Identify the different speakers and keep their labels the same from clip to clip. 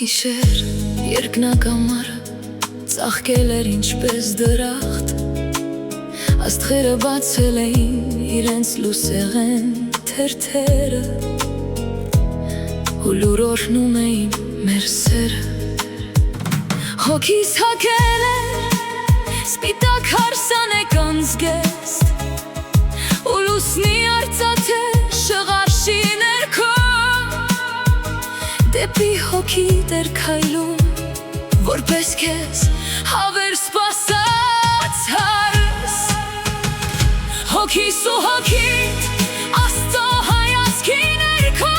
Speaker 1: գիշեր երկնակամարը ծաղկել էր ինչպես դրախտ, աստղերը բացել էին իրենց լուսեղեն թերթերը ու լուր օրհնում էին մեր սերը։ Հոգիս հագել էր սպիտակ հարսանեկան զգեստ ու լուսնի արծաթե շղարշի ներքո դեպի հոգի դեր քայլում, որպես քեզ հավեր սպասած հարս։ Հոգիս ու հոգիդ Աստծո հայացքի ներքո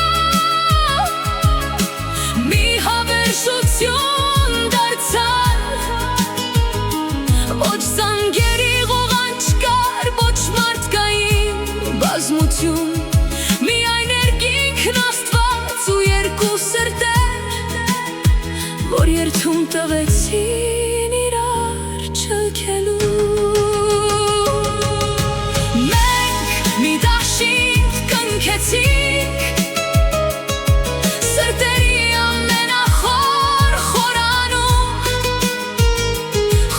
Speaker 1: մի հավերժություն դարձավ, ոչ զանգերի ղողանջ կար, ոչ մարդկային բազմություն, միայն երկինքն Աստված ու երկու սրտեր, որ երթում տվեցին իրար չլքելու։ Մենք մի դաշինք կնքեցինք սրտերի ամենախոր խորանում,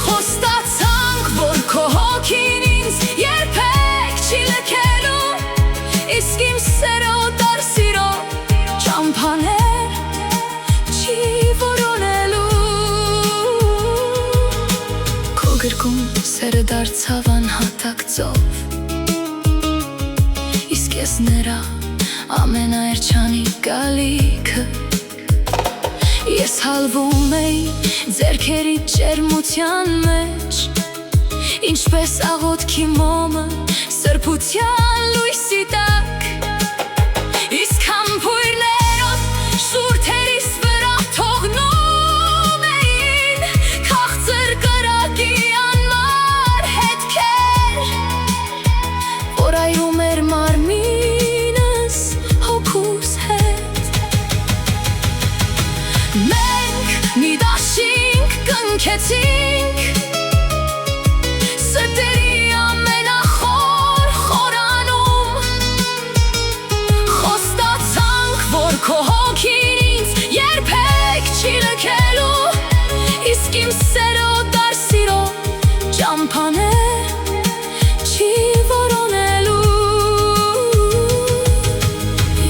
Speaker 1: խոստացանք, որ քո հոգին ինձ երբեք չի լքելու, իսկ իմ սերը օտար սիրո ճամփաներ չի որոնելու։ Քո գրկում սերը դարձավ անհատակ ծով, իսկ ես նրա ամենաերջանիկ գալիքը։ Ես հալվում էի ձեռքերի ջերմության մեջ, ինչպես աղոթքի մոմը սրբության լույսի տակ, իսկ համբույրներով շուրթերիս վրա թողնում էին քաղցր կրակի անմար հետքեր, որ այրում էր մարմինս հոգուս հետ։ Մենք մի դաշինք կնքեցինք սրտերի ամենախոր խորանում, խոստացանք, որ քո հոգին ինձ երբեք չի լքելու, իսկ իմ սերը օտար սիրո ճամփաներ չի որոնելու։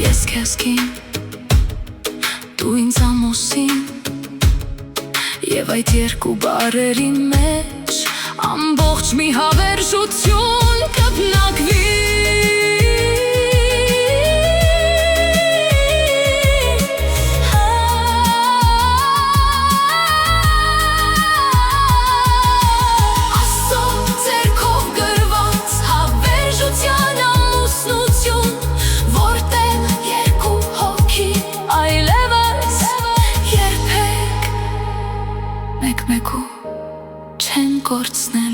Speaker 1: Ես քեզ կին, դու ինձ ամուսին, և այդ երկու բառերի մեջ ամբողջ մի հավերժություն կբնակվի։ Աստծո ձեռքով գրված հավերժության ամուսնություն, որտեղ երկու հոգի այլևս երբեք մեկ-մեկու չեն կորցնել։